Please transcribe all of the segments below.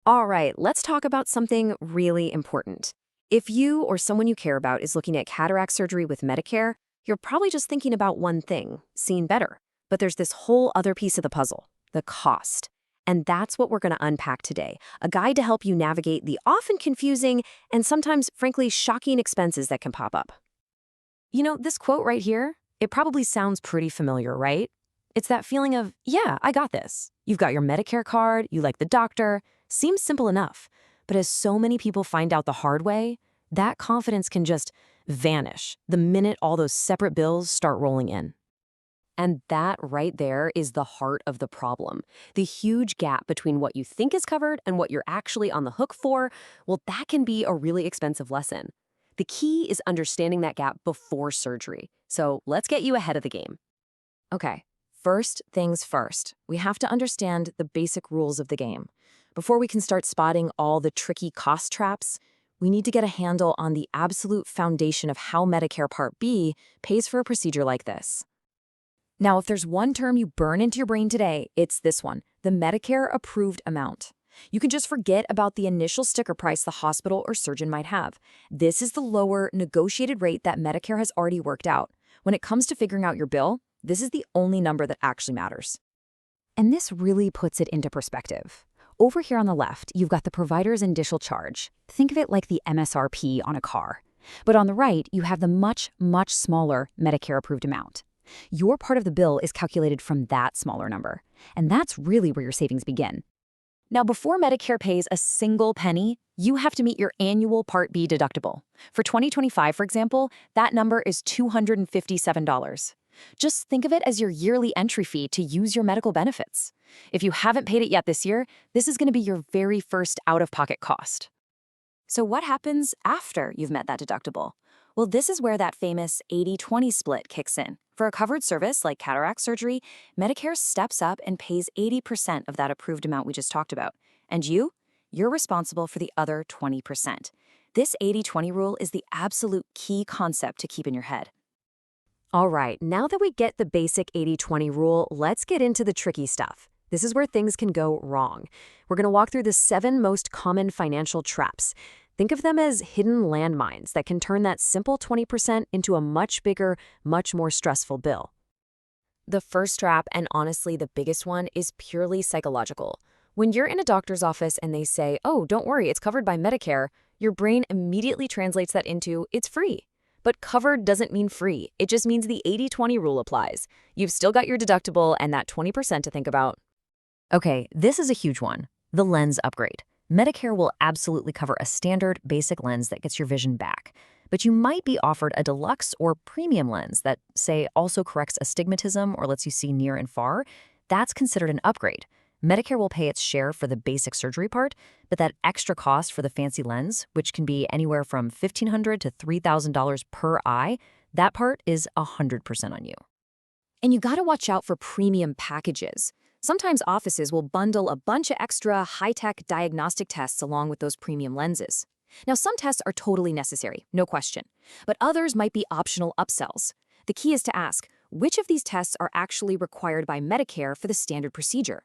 All right, let's talk about something really important. If you or someone you care about is looking at cataract surgery with Medicare, you're probably just thinking about one thing, seeing better. But there's this whole other piece of the puzzle, the cost. And that's what we're going to unpack today, a guide to help you navigate the often confusing and sometimes, frankly, shocking expenses that can pop up. This quote right here, it probably sounds pretty familiar, right? It's that feeling of, yeah, I got this. You've got your Medicare card, you like the doctor. Seems simple enough. But as so many people find out the hard way, that confidence can just vanish the minute all those separate bills start rolling in. And that right there is the heart of the problem. The huge gap between what you think is covered and what you're actually on the hook for, well, that can be a really expensive lesson. The key is understanding that gap before surgery. So let's get you ahead of the game. Okay, first things first. We have to understand the basic rules of the game. Before we can start spotting all the tricky cost traps, we need to get a handle on the absolute foundation of how Medicare Part B pays for a procedure like this. Now, if there's one term you burn into your brain today, it's this one, the Medicare-approved amount. You can just forget about the initial sticker price the hospital or surgeon might have. This is the lower, negotiated rate that Medicare has already worked out. When it comes to figuring out your bill, this is the only number that actually matters. And this really puts it into perspective. Over here on the left, you've got the provider's initial charge. Think of it like the MSRP on a car. But on the right, you have the much, much smaller Medicare-approved amount. Your part of the bill is calculated from that smaller number. And that's really where your savings begin. Now, before Medicare pays a single penny, you have to meet your annual Part B deductible. For 2025, for example, that number is $257. Just think of it as your yearly entry fee to use your medical benefits. If you haven't paid it yet this year, this is going to be your very first out-of-pocket cost. So what happens after you've met that deductible? Well, this is where that famous 80-20 split kicks in. For a covered service like cataract surgery, Medicare steps up and pays 80% of that approved amount we just talked about. And you're responsible for the other 20%. This 80-20 rule is the absolute key concept to keep in your head. All right, now that we get the basic 80-20 rule, let's get into the tricky stuff. This is where things can go wrong. We're going to walk through the 7 most common financial traps. Think of them as hidden landmines that can turn that simple 20% into a much bigger, much more stressful bill. The first trap, and honestly the biggest one, is purely psychological. When you're in a doctor's office and they say, "Oh, don't worry, it's covered by Medicare," your brain immediately translates that into, "It's free." But covered doesn't mean free. It just means the 80-20 rule applies. You've still got your deductible and that 20% to think about. Okay, this is a huge one. The lens upgrade. Medicare will absolutely cover a standard, basic lens that gets your vision back. But you might be offered a deluxe or premium lens that, say, also corrects astigmatism or lets you see near and far. That's considered an upgrade. Medicare will pay its share for the basic surgery part, but that extra cost for the fancy lens, which can be anywhere from $1,500 to $3,000 per eye, that part is 100% on you. And you gotta watch out for premium packages. Sometimes offices will bundle a bunch of extra high-tech diagnostic tests along with those premium lenses. Now, some tests are totally necessary, no question, but others might be optional upsells. The key is to ask, which of these tests are actually required by Medicare for the standard procedure?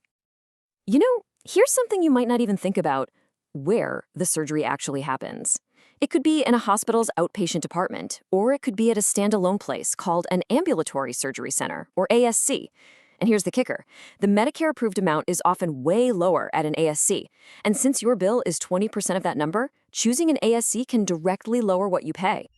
Here's something you might not even think about: where the surgery actually happens. It could be in a hospital's outpatient department, or it could be at a standalone place called an ambulatory surgery center, or ASC. And here's the kicker. The Medicare-approved amount is often way lower at an ASC. And since your bill is 20% of that number, choosing an ASC can directly lower what you pay.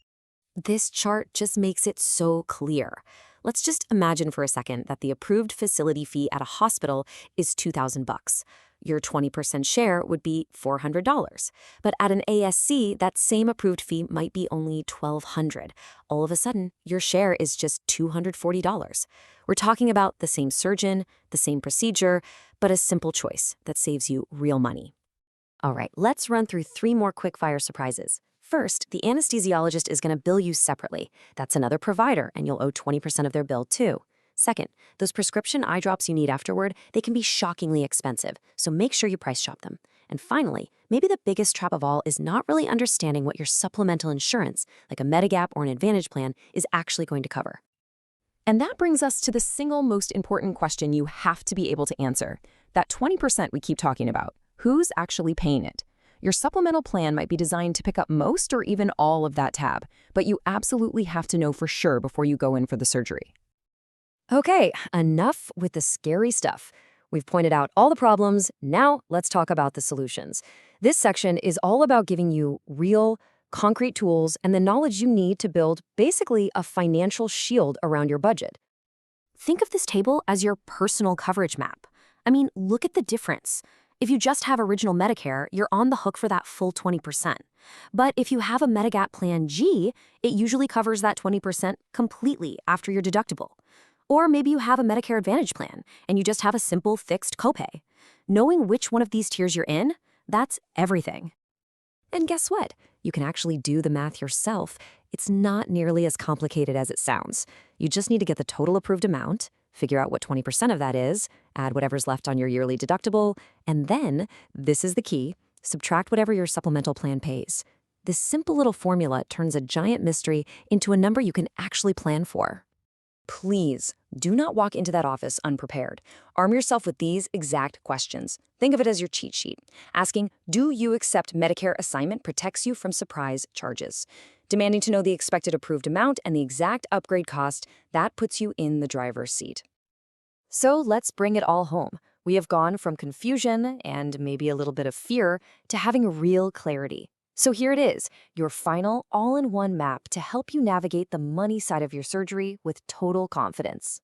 This chart just makes it so clear. Let's just imagine for a second that the approved facility fee at a hospital is $2,000. Your 20% share would be $400. But at an ASC, that same approved fee might be only $1,200. All of a sudden, your share is just $240. We're talking about the same surgeon, the same procedure, but a simple choice that saves you real money. All right, let's run through 3 more quick-fire surprises. First, the anesthesiologist is going to bill you separately. That's another provider, and you'll owe 20% of their bill too. Second, those prescription eye drops you need afterward, they can be shockingly expensive, so make sure you price shop them. And finally, maybe the biggest trap of all is not really understanding what your supplemental insurance, like a Medigap or an Advantage plan, is actually going to cover. And that brings us to the single most important question you have to be able to answer, that 20% we keep talking about. who's actually paying it. Your supplemental plan might be designed to pick up most or even all of that tab, but you absolutely have to know for sure before you go in for the surgery. Okay, enough with the scary stuff. We've pointed out all the problems. Now let's talk about the solutions. This section is all about giving you real, concrete tools and the knowledge you need to build basically a financial shield around your budget. Think of this table as your personal coverage map. I mean, look at the difference. If you just have original Medicare, you're on the hook for that full 20%. But if you have a Medigap Plan G, it usually covers that 20% completely after your deductible. Or maybe you have a Medicare Advantage plan and you just have a simple fixed copay. Knowing which one of these tiers you're in, that's everything. And guess what? You can actually do the math yourself. It's not nearly as complicated as it sounds. You just need to get the total approved amount, figure out what 20% of that is, add whatever's left on your yearly deductible, and then, this is the key, subtract whatever your supplemental plan pays. This simple little formula turns a giant mystery into a number you can actually plan for. Please, do not walk into that office unprepared. Arm yourself with these exact questions. Think of it as your cheat sheet. Asking, do you accept Medicare assignment protects you from surprise charges? Demanding to know the expected approved amount and the exact upgrade cost, that puts you in the driver's seat. So let's bring it all home. We have gone from confusion and maybe a little bit of fear to having real clarity. So here it is, your final all-in-one map to help you navigate the money side of your surgery with total confidence.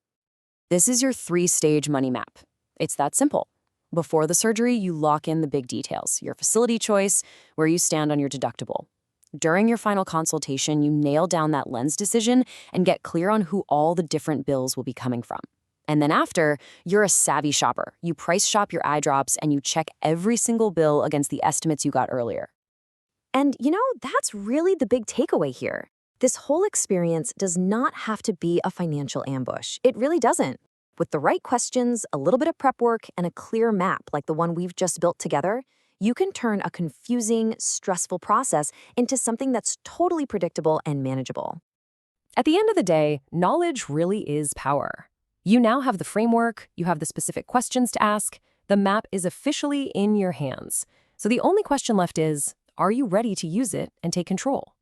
This is your 3-stage money map. It's that simple. Before the surgery, you lock in the big details, your facility choice, where you stand on your deductible. During your final consultation, you nail down that lens decision and get clear on who all the different bills will be coming from. And then after, you're a savvy shopper. You price shop your eye drops and you check every single bill against the estimates you got earlier. And that's really the big takeaway here. This whole experience does not have to be a financial ambush. It really doesn't. With the right questions, a little bit of prep work, and a clear map like the one we've just built together, you can turn a confusing, stressful process into something that's totally predictable and manageable. At the end of the day, knowledge really is power. You now have the framework, you have the specific questions to ask, the map is officially in your hands. So the only question left is, are you ready to use it and take control?